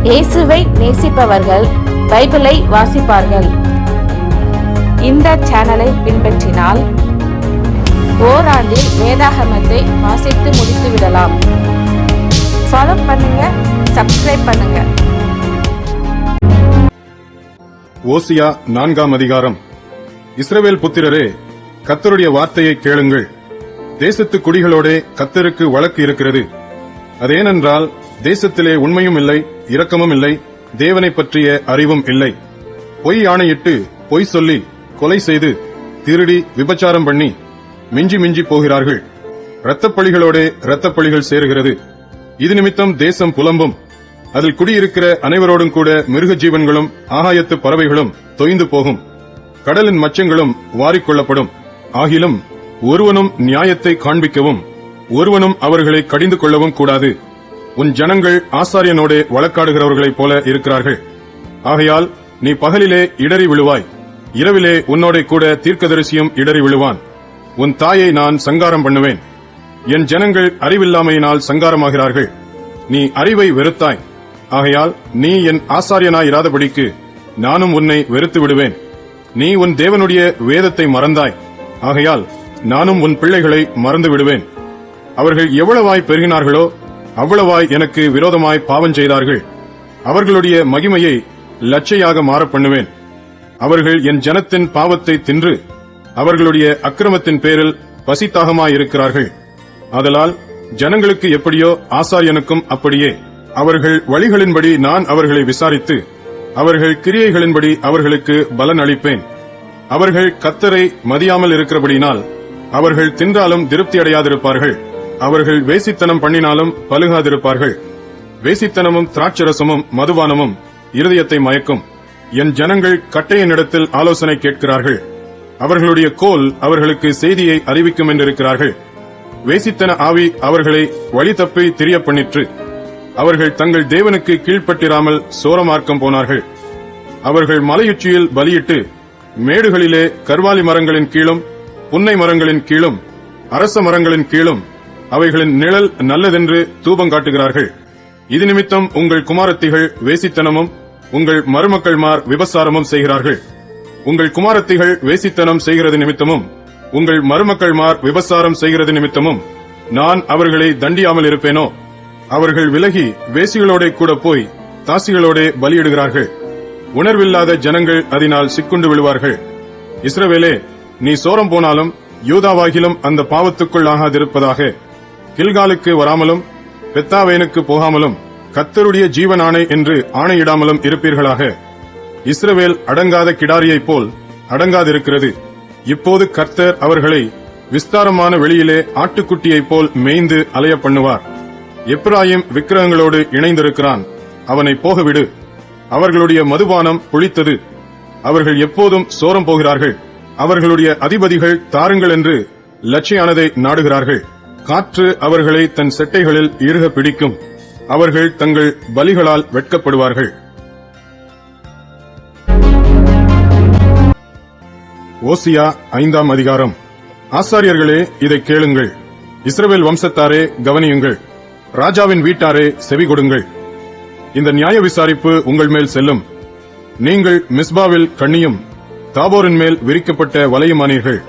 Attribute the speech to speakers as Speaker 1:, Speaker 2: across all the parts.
Speaker 1: இயேசுவை நேசிப்பவர்கள் பைபிளை வாசிப்பார்கள். இந்த சேனலை பின்பற்றினால் ஓராண்டில் வேதாகமத்தை வாசித்து முடித்து விடலாம். ஃபாலோ பண்ணுங்க, சப்ஸ்கிரைப் பண்ணுங்க.
Speaker 2: ஓசியா 4ஆம் அதிகாரம். இஸ்ரவேல் புத்திரரே, கர்த்தருடைய வார்த்தையை கேளுங்கள். தேசத்து குடிகளோடே கர்த்தருக்கு வழக்கு இருக்கிறது. அதேனென்றால் தேசத்திலே உண்மையும் இல்லை, இரக்கமும் இல்லை, தேவனை பற்றிய அறிவும் இல்லை. பொய் ஆணையிட்டு பொய் சொல்லி கொலை செய்து திருடி விபச்சாரம் பண்ணி மிஞ்சி மிஞ்சி போகிறார்கள். இரத்தப்பழிகளோடே இரத்தப்பழிகள் சேருகிறது. இது நிமித்தம் தேசம் புலம்பும். அதில் குடியிருக்கிற அனைவரோடும் கூட மிருக ஜீவன்களும் ஆகாயத்து பறவைகளும் தொய்ந்து போகும். கடலின் மச்சங்களும் வாரிக்கொள்ளப்படும். ஆகிலும் ஒருவனும் நியாயத்தை காண்பிக்கவும் ஒருவனும் அவர்களை கடிந்து கொள்ளவும் கூடாது. உன் ஜனங்கள் ஆசாரியனோடே வழக்காடுகிறவர்களைப் போல இருக்கிறார்கள். ஆகையால் நீ பகலிலே இடறி விழுவாய், இரவிலே உன்னோட கூட தீர்க்கதரிசியும் இடறி விழுவான். உன் தாயை நான் சங்காரம் பண்ணுவேன். என் ஜனங்கள் அறிவில்லாமையினால் சங்காரமாகிறார்கள். நீ அறிவை வெறுத்தாய், ஆகையால் நீ என் ஆசாரியனாயிராதபடிக்கு நானும் உன்னை வெறுத்து விடுவேன். நீ உன் தேவனுடைய வேதத்தை மறந்தாய், ஆகையால் நானும் உன் பிள்ளைகளை மறந்து விடுவேன். அவர்கள் எவ்வளவாய் பெருகினார்களோ அவ்வளவாய் எனக்கு விரோதமாய் பாவம் செய்தார்கள். அவர்களுடைய மகிமையை லட்சையாக மாற பண்ணுவேன். அவர்கள் என் ஜனத்தின் பாவத்தை தின்று அவர்களுடைய அக்கிரமத்தின் பேரில் பசித்தாகமாயிருக்கிறார்கள். ஆதலால் ஜனங்களுக்கு எப்படியோ ஆசாரியனுக்கும் அப்படியே. அவர்கள் வழிகளின்படி நான் அவர்களை விசாரித்து அவர்கள் கிரியைகளின்படி அவர்களுக்கு பலன் அளிப்பேன். அவர்கள் கர்த்தரை மதியாமல் இருக்கிறபடினால் அவர்கள் தின்றாலும் திருப்தி அடையாதிருப்பார்கள். அவர்கள் வேசித்தனம் பண்ணினாலும் பலுகாதிருப்பார்கள். வேசித்தனமும் திராட்சரசமும் மதுபானமும் இருதயத்தை மயக்கும். என் ஜனங்கள் கட்டையனிடத்தில் ஆலோசனை கேட்கிறார்கள். அவர்களுடைய கோல் அவர்களுக்கு செய்தியை அறிவிக்கும் என்றிருக்கிறார்கள். வேசித்தன ஆவி அவர்களை வழி தப்பி திரிய பண்ணிற்று. அவர்கள் தங்கள் தேவனுக்கு கீழ்ப்பட்டிராமல் சோரமார்க்கம் போனார்கள். அவர்கள் மலையுச்சியில் பலியிட்டு மேடுகளிலே கர்வாலி மரங்களின் கீழும் புன்னை மரங்களின் கீழும் அரச மரங்களின் கீழும் அவைகளின் நிழல் நல்லதென்று தூபம் காட்டுகிறார்கள். இது நிமித்தம் உங்கள் குமாரத்திகள் வேசித்தனமும் உங்கள் மருமக்கள்மார் விபசாரமும் செய்கிறார்கள். உங்கள் குமாரத்திகள் வேசித்தனம் செய்கிறது நிமித்தமும் உங்கள் மருமக்கள்மார் விபசாரம் செய்கிறது நிமித்தமும் நான் அவர்களை தண்டியாமல் இருப்பேனோ? அவர்கள் விலகி வேசிகளோட கூட போய் தாசிகளோட பலியிடுகிறார்கள். உணர்வில்லாத ஜனங்கள் அதனால் சிக்குண்டு விழுவார்கள். இஸ்ரவேலே, நீ சோரம் போனாலும் யூதாவாகிலும் அந்த பாவத்துக்குள் ஆகாதிருப்பதாக. கில்காலுக்கு வராமலும் பெத்தாவேனுக்கு போகாமலும் கர்த்தருடைய ஜீவன் ஆணை என்று ஆணையிடாமலும் இருப்பீர்களாக. இஸ்ரவேல் அடங்காத கிடாரியைப் போல் அடங்காதிருக்கிறது. இப்போது கர்த்தர் அவர்களை விஸ்தாரமான வெளியிலே ஆட்டுக்குட்டியைப் போல் மேய்ந்து அலைய பண்ணுவார். எப்பிராயிம் விக்கிரகங்களோடு இணைந்திருக்கிறான், அவனை போகவிடு. அவர்களுடைய மதுபானம் புளித்தது, அவர்கள் எப்போதும் சோரம் போகிறார்கள். அவர்களுடைய அதிபதிகள் தாருங்கள் என்று லட்சியானதை நாடுகிறார்கள். காற்று அவர்களை தன் செட்டைகளில் இறுக பிடிக்கும். அவர்கள் தங்கள் பலிகளால் வெட்கப்படுவார்கள். ஓசியா 5ஆம் அதிகாரம். ஆசாரியர்களே, இதை கேளுங்கள். இஸ்ரவேல் வம்சத்தாரே, கவனியுங்கள். ராஜாவின் வீட்டாரே, செவி கொடுங்கள். இந்த நியாய விசாரிப்பு உங்கள் மேல் செல்லும். நீங்கள் மிஸ்பாவில் கண்ணியும் தாபோரின் மேல் விரிக்கப்பட்ட வலையுமானீர்கள்.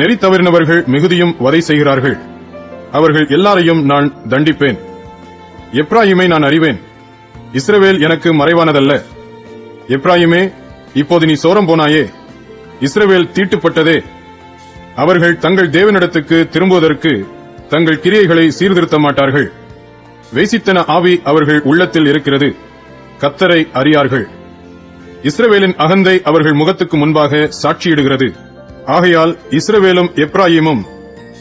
Speaker 2: நெறி தவறினவர்கள் மிகுதியும் வதை செய்கிறார்கள். அவர்கள் எல்லாரையும் நான் தண்டிப்பேன். எப்ராயிமை நான் அறிவேன். இஸ்ரவேல் எனக்கு மறைவானதல்ல. எப்ராயிமே, இப்போது நீ சோரம் போனாயே. இஸ்ரவேல் தீட்டுப்பட்டதே. அவர்கள் தங்கள் தேவனிடத்துக்கு திரும்புவதற்கு தங்கள் கிரியைகளை சீர்திருத்த மாட்டார்கள். வேசித்தன ஆவி அவர்கள் உள்ளத்தில் இருக்கிறது. கர்த்தரை அறியார்கள். இஸ்ரவேலின் அகந்தை அவர்கள் முகத்துக்கு முன்பாக சாட்சியிடுகிறது. ஆகையால் இஸ்ரவேலும் எப்ராயிமும்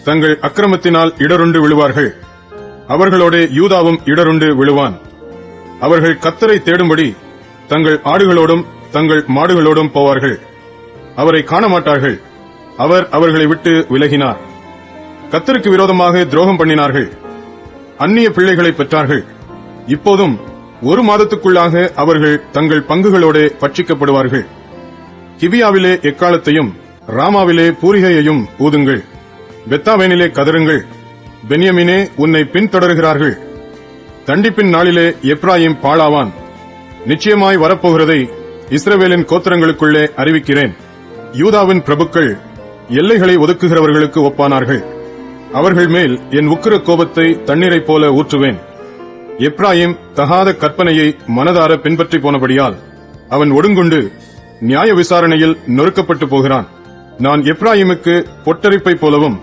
Speaker 2: தங்கள் அக்கிரமத்தினால் இடருண்டு விழுவார்கள். அவர்களோட யூதாவும் இடருண்டு விழுவான். அவர்கள் கர்த்தரை தேடும்படி தங்கள் ஆடுகளோடும் தங்கள் மாடுகளோடும் போவார்கள். அவரை காண மாட்டார்கள். அவர் அவர்களை விட்டு விலகினார். கர்த்தருக்கு விரோதமாக துரோகம் பண்ணினார்கள். அந்நிய பிள்ளைகளை பெற்றார்கள். இப்போதும் 1 மாதத்துக்குள்ளாக அவர்கள் தங்கள் பங்குகளோட பட்சிக்கப்படுவார்கள். கிபியாவிலே எக்காலத்தையும் ராமாவிலே பூரிகையையும் ஊதுங்கள். பெத்தாவேனிலே கதறுங்கள். பென்யமீனே, உன்னை பின்தொடர்கிறார்கள். தண்டிப்பின் நாளிலே எப்ராயிம் பாழாவான். நிச்சயமாய் வரப்போகிறதை இஸ்ரவேலின் கோத்திரங்களுக்குள்ளே அறிவிக்கிறேன். யூதாவின் பிரபுக்கள் எல்லைகளை ஒதுக்குகிறவர்களுக்கு ஒப்பானார்கள். அவர்கள் மேல் என் உக்கிர கோபத்தை தண்ணீரைப் போல ஊற்றுவேன். எப்ராயிம் தகாத கற்பனையை மனதார பின்பற்றி போனபடியால் அவன் ஒடுங்குண்டு நியாய விசாரணையில் நொறுக்கப்பட்டு போகிறான். நான் எப்ராயிமுக்கு பொட்டரிப்பைப் போலவும்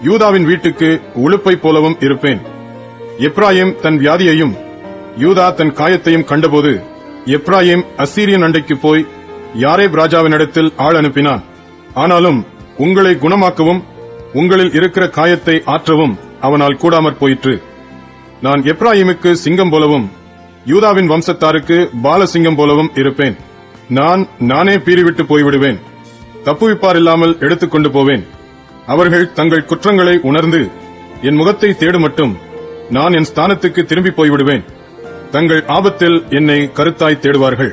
Speaker 2: யூதாவின் வீட்டுக்கு உளுப்பைப் போலவும் இருப்பேன். எப்ராயிம் தன் வியாதியையும் யூதா தன் காயத்தையும் கண்டபோது எப்ராயிம் அசீரியன் அண்டைக்கு போய் யாரேப் ராஜாவினிடத்தில் ஆள் அனுப்பினான். ஆனாலும் உங்களை குணமாக்கவும் உங்களில் இருக்கிற காயத்தை ஆற்றவும் அவனால் கூடாமற் போயிற்று. நான் எப்ராயிமுக்கு சிங்கம் போலவும் யூதாவின் வம்சத்தாருக்கு பாலசிங்கம் போலவும் இருப்பேன். நானே பீறிவிட்டு போய்விடுவேன். தப்புவிப்பார் இல்லாமல் எடுத்துக்கொண்டு போவேன். அவர்கள் தங்கள் குற்றங்களை உணர்ந்து என் முகத்தை தேடு மட்டும் நான் என் ஸ்தானத்துக்கு திரும்பி போய்விடுவேன். தங்கள் ஆபத்தில் என்னை கருத்தாய் தேடுவார்கள்.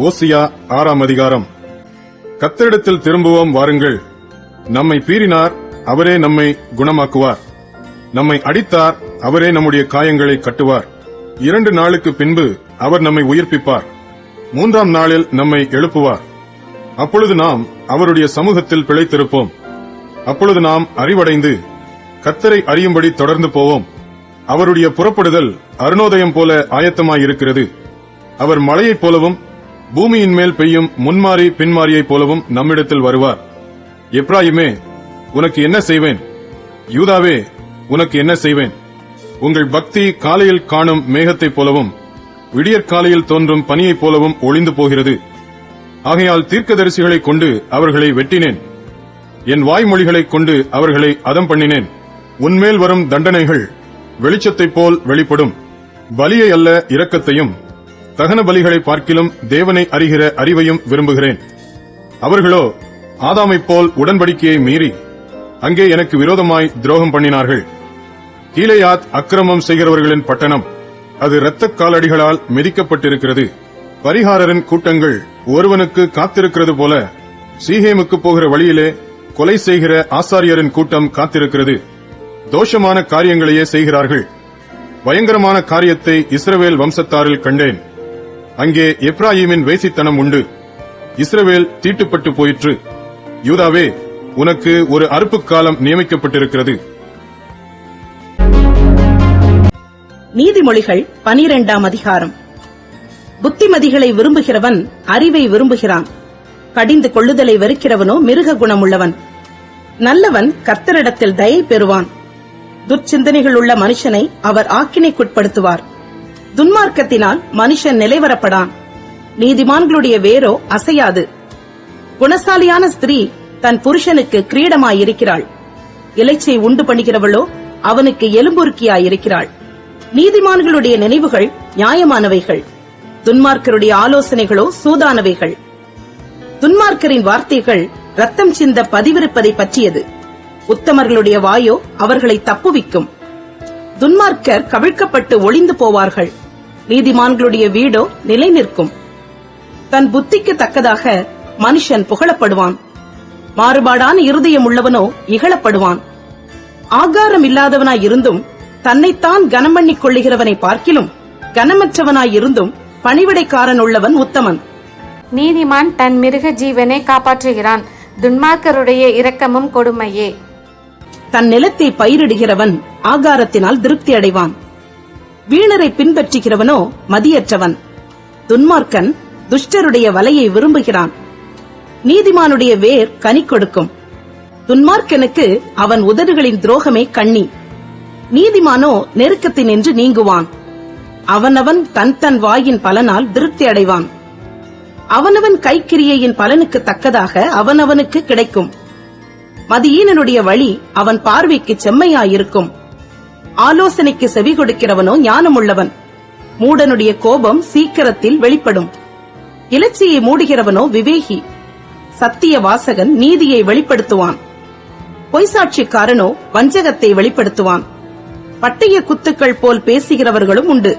Speaker 2: ஓசியா 6ஆம் அதிகாரம். கர்த்தரிடத்தில் திரும்புவோம் வாருங்கள். நம்மை பீறினார், அவரே நம்மை குணமாக்குவார். நம்மை அடித்தார், அவரே நம்முடைய காயங்களை கட்டுவார். 2 நாளுக்கு பின்பு அவர் நம்மை உயிர்ப்பிப்பார். 3ஆம் நாளில் நம்மை எழுப்புவார். அப்பொழுது நாம் அவருடைய சமூகத்தில் பிழைத்திருப்போம். அப்பொழுது நாம் அறிவடைந்து கர்த்தரை அறியும்படி தொடர்ந்து போவோம். அவருடைய புறப்படுதல் அருணோதயம் போல ஆயத்தமாயிருக்கிறது. அவர் மழையைப் போலவும் பூமியின் மேல் பெய்யும் முன்மாறி பின்மாரியைப் போலவும் நம்மிடத்தில் வருவார். எப்ராயிமே, உனக்கு என்ன செய்வேன்? யூதாவே, உனக்கு என்ன செய்வேன்? உங்கள் பக்தி காலையில் காணும் மேகத்தைப் போலவும் விடியற்காலையில் தோன்றும் பனியைப் போலவும் ஒளிந்து போகிறது. ஆகையால் தீர்க்கதரிசிகளைக் கொண்டு அவர்களை வெட்டினேன். என் வாய்மொழிகளைக் கொண்டு அவர்களை அதம் பண்ணினேன். உன்மேல் வரும் தண்டனைகள் வெளிச்சத்தைப் போல் வெளிப்படும். பலியை அல்ல இரக்கத்தையும், தகன பலிகளை பார்க்கிலும் தேவனை அறிகிற அறிவையும் விரும்புகிறேன். அவர்களோ ஆதாமைப் போல் உடன்படிக்கையை மீறி அங்கே எனக்கு விரோதமாய் துரோகம் பண்ணினார்கள். கீலேயாத் அக்கிரமம் செய்கிறவர்களின் பட்டணம், அது இரத்தக் காலடிகளால் மிதிக்கப்பட்டிருக்கிறது. பரிகாரரின் கூட்டங்கள் ஒருவனுக்கு காத்திருக்கிறது போல சீகேமுக்கு போகிற வழியிலே கொலை செய்கிற ஆசாரியரின் கூட்டம் காத்திருக்கிறது. தோஷமான காரியங்களையே செய்கிறார்கள். பயங்கரமான காரியத்தை இஸ்ரவேல் வம்சத்தாரில் கண்டேன். அங்கே எப்ராயிமின் வேசித்தனம் உண்டு. இஸ்ரவேல் தீட்டுப்பட்டு போயிற்று. யூதாவே, உனக்கு ஒரு அறுப்புக் காலம் நியமிக்கப்பட்டிருக்கிறது.
Speaker 3: நீதிமொழிகள் 12ஆம் அதிகாரம். புத்திமதிகளை விரும்புகிறவன் அறிவை விரும்புகிறான். கடிந்து கொள்ளுதலை வெறுக்கிறவனோ மிருக குணமுள்ளவன். நல்லவன் கர்த்தரிடத்தில் தயை பெறுவான். துர்ச்சிந்தனைகள் உள்ள மனுஷனை அவர் ஆக்கினைக்குட்படுத்துவார். துன்மார்க்கத்தினால் மனுஷன் நிலைவரப்படான். நீதிமான்களுடைய வேரோ அசையாது. குணசாலியான ஸ்திரீ தன் புருஷனுக்கு கிரீடமாயிருக்கிறாள். இலைச்சை உண்டு பண்ணுகிறவளோ அவனுக்கு எலும்புருக்கியாயிருக்கிறாள். நீதிமான்களுடைய நினைவுகள் நியாயமானவைகள், துன்மார்க்கருடைய ஆலோசனைகளோ சூதானவைகள். துன்மார்க்கரின் வார்த்தைகள் ரத்தம் சிந்த பதிவிருப்பதை பற்றியது. உத்தமர்களுடைய வாயோ அவர்களை தப்புவிக்கும். துன்மார்க்கர் கவிழ்க்கப்பட்டு ஒளிந்து போவார்கள். நீதிமான்களுடைய வீடோ நிலை நிற்கும். தன் புத்திக்கு தக்கதாக மனுஷன் புகழப்படுவான். மாறுபாடான இருதயம் உள்ளவனோ இகழப்படுவான். ஆகாரம் இல்லாதவனாயிருந்தும் தன்னைத்தான் கனம் பண்ணிக் கொள்ளுகிறவனை பார்க்கிலும் கனமற்றவனாயிருந்தும் பணிவிடைக்காரன் உள்ளவன் உத்தமன்.
Speaker 1: நீதிமான் தன் மிருக ஜீவனை காப்பாற்றுகிறான். துன்மார்க்கருடைய இரக்கமும் கொடுமையே.
Speaker 3: தன் நிலத்தை பயிரிடுகிறவன் ஆகாரத்தினால் திருப்தி அடைவான். வீணரை பின்பற்றுகிறவனோ மதியற்றவன். துன்மார்க்கன் துஷ்டருடைய வலையை விரும்புகிறான். நீதிமானுடைய வேர் கனி கொடுக்கும். துன்மார்க்கனுக்கு அவன் உதடுகளின் துரோகமே கண்ணி. நீதிமானோ நெருக்கத்தினின்று நீங்குவான். அவனவன் தன் தன் வாயின் பலனால் திருப்தி அடைவான். அவனவன் கைக்கிரியையின் பலனுக்கு தக்கதாக அவனவனுக்கு கிடைக்கும். மதியீனனுடைய வழி அவன் பார்வைக்கு செம்மையாயிருக்கும். ஆலோசனைக்கு செவி கொடுக்கிறவனோ ஞானமுள்ளவன். மூடனுடைய கோபம் சீக்கிரத்தில் வெளிப்படும். இலச்சியை மூடுகிறவனோ விவேகி. சத்திய வாசகன் நீதியை வெளிப்படுத்துவான். பொய்சாட்சிக்காரனோ வஞ்சகத்தை வெளிப்படுத்துவான். பட்டய குத்துக்கள் போல் பேசுகிறவர்களும் உண்டு.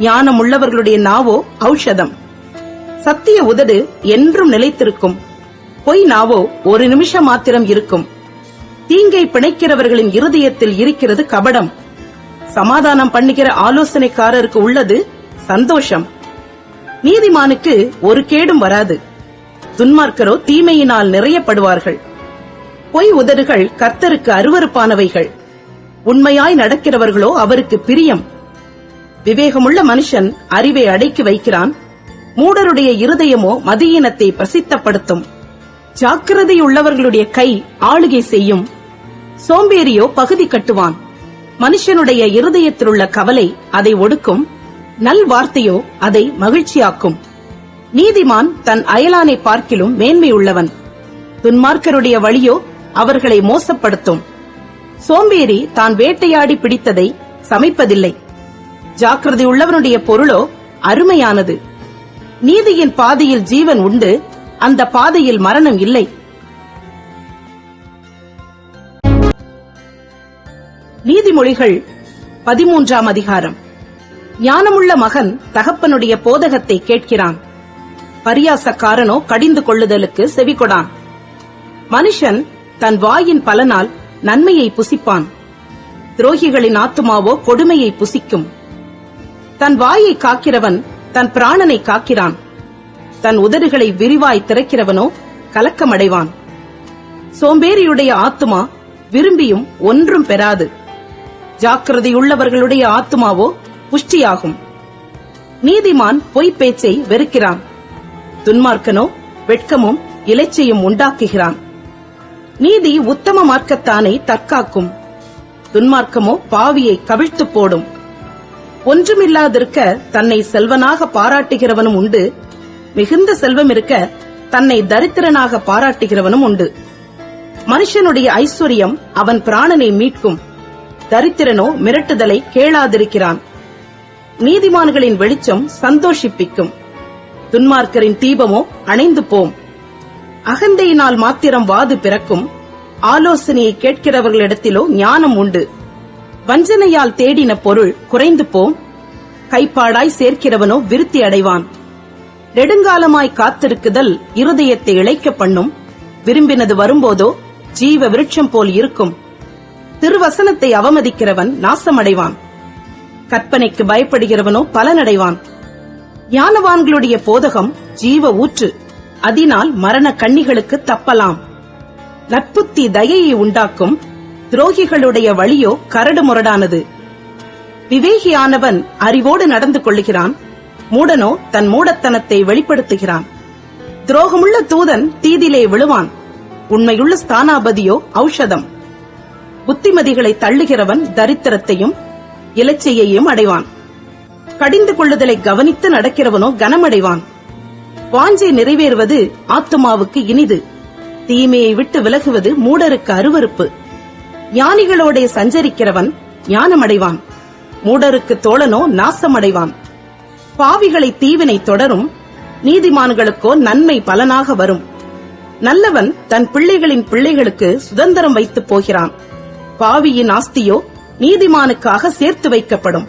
Speaker 3: ஞானமுள்ளவர்களுடைய நாவோ ஔஷதம். சத்திய உதடு என்றும் நிலைத்திருக்கும். பொய் நாவோ ஒரு நிமிஷம் மாத்திரம் இருக்கும். தீங்கை பிணைக்கிறவர்களின் இருதயத்தில் இருக்கிறது கபடம். சமாதானம் பண்ணுகிற ஆலோசனைக்காரருக்கு உள்ளது சந்தோஷம். நீதிமானுக்கு ஒரு கேடும் வராது. துன்மார்க்கரோ தீமையினால் நிறையப்படுவார்கள். பொய் உதடுகள் கர்த்தருக்கு அருவருப்பானவைகள். உண்மையாய் நடக்கிறவர்களோ அவருக்கு பிரியம். விவேகமுள்ள மனுஷன் அறிவை அடக்கி வைக்கிறான். மூடருடைய இருதயமோ மதியீனத்தை பிரசித்தப்படுத்தும். ஜாக்கிரதையுள்ளவர்களுடைய கை ஆளுகை செய்யும். சோம்பேறியோ பகுதி கட்டுவான். மனுஷனுடைய இருதயத்திலுள்ள கவலை அதை ஒடுக்கும். நல் வார்த்தையோ அதை மகிழ்ச்சியாக்கும். நீதிமான் தன் அயலானை பார்க்கிலும் மேன்மையுள்ளவன். துன்மார்க்கருடைய வழியோ அவர்களை மோசப்படுத்தும். சோம்பேறி தான் வேட்டையாடி பிடித்ததை சமைப்பதில்லை. ஜாக்கிரதை உள்ளவனுடைய பொருளோ அருமையானது. நீதியின் பாதையில் ஜீவன் உண்டு, அந்த பாதையில் மரணம் இல்லை. நீதிமொழிகள் 13ஆம் அதிகாரம். ஞானமுள்ள மகன் தகப்பனுடைய போதகத்தை கேட்கிறான். பரியாசக்காரனோ கடிந்து கொள்ளுதலுக்கு செவிகொடான். மனுஷன் தன் வாயின் பலனால் நன்மையை புசிப்பான். துரோகிகளின் ஆத்துமாவோ கொடுமையை புசிக்கும். தன் வாயை காக்கிறவன் தன் பிராணனை காக்கிறான். தன் உதடுகளை விரிவாய் திறக்கிறவனோ கலக்கமடைவான். சோம்பேறியுடைய ஆத்துமா விரும்பியும் ஒன்றும் பெறாது. ஜாக்கிரதையுள்ளவர்களுடைய ஆத்துமாவோ புஷ்டியாகும். நீதிமான் பொய் பேச்சை வெறுக்கிறான். துன்மார்க்கனோ வெட்கமும் இலைச்சையும் உண்டாக்குகிறான். நீதி உத்தம மார்க்கத்தானை தற்காக்கும். துன்மார்க்கமோ பாவியை கவிழ்த்து போடும். ஒன்றுமில்லாதிருக்க தன்னை செல்வனாக பாராட்டுகிறவனும் உண்டு. மிகுந்த செல்வம் இருக்க தன்னை தரித்திரனாக பாராட்டுகிறவனும் உண்டு. மனுஷனுடைய ஐஸ்வர்யம் அவன் பிராணனை மீட்கும். தரித்திரனோ மிரட்டுதலை கேளாதிருக்கிறான். நீதிமான்களின் வெளிச்சம் சந்தோஷிப்பிக்கும். துன்மார்க்கரின் தீபமோ அணைந்து போம். அகந்தையினால் மாத்திரம் வாது பிறக்கும். ஆலோசனையை கேட்கிறவர்களிடத்திலோ ஞானம் உண்டு. வஞ்சனையால் தேடின பொருள் குறைந்து போம். கைப்பாடாய் சேர்க்கிறவனோ விருத்தி அடைவான். நெடுங்காலமாய் காத்திருக்குதல் இருதயத்தை இளைக்க பண்ணும். விரும்பினது வரும்போதோ ஜீவ விருட்சம் போல் இருக்கும். திருவசனத்தை அவமதிக்கிறவன் நாசமடைவான். கற்பனைக்கு பயப்படுகிறவனோ பலனடைவான். ஞானவான்களுடைய போதகம் ஜீவ ஊற்று. அதனால் மரண கண்ணிகளுக்கு தப்பலாம். நட்புத்தி தயையை உண்டாக்கும். துரோகிகளுடைய வழியோ கரடு முரடானது. விவேகியானவன் அறிவோடு நடந்து கொள்ளுகிறான். மூடனோ தன் மூடத்தனத்தை வெளிப்படுத்துகிறான். துரோகமுள்ள தூதன் தீதிலே விழுவான். உண்மையுள்ள ஸ்தானாபதியோ ஔஷதம். புத்திமதிகளை தள்ளுகிறவன் தரித்திரத்தையும் இலச்சையையும் அடைவான். கடிந்து கொள்ளுதலை கவனித்து நடக்கிறவனோ கனமடைவான். வாஞ்சை நிறைவேறுவது ஆத்துமாவுக்கு இனிது. தீமையை விட்டு விலகுவது மூடருக்கு அருவருப்பு. ஞானிகளோட சஞ்சரிக்கிறவன் ஞானமடைவான். மூடருக்கு தோழனோ நாசமடைவான். பாவிகளை தீவினை தொடரும். நீதிமான்களுக்கோ நன்மை பலனாக வரும். நல்லவன் தன் பிள்ளைகளின் பிள்ளைகளுக்கு சுதந்திரம் வைத்து போகிறான். பாவியின் ஆஸ்தியோ நீதிமானுக்காக சேர்த்து வைக்கப்படும்.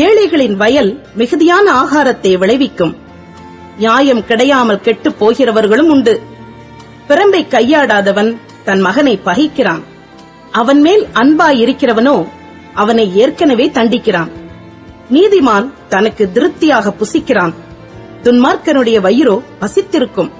Speaker 3: ஏழைகளின் வயல் மிகுதியான ஆகாரத்தை விளைவிக்கும். நியாயம் கிடையாமல் கெட்டு போகிறவர்களும் உண்டு. பிரம்பை கையாடாதவன் தன் மகனை பகைக்கிறான். அவன் மேல் அன்பாயிருக்கிறவனோ அவனை ஏற்கனவே தண்டிக்கிறான். நீதிமான் தனக்கு திருப்தியாக புசிக்கிறான். துன்மார்க்கனுடைய வயிறோ பசித்திருக்கும்.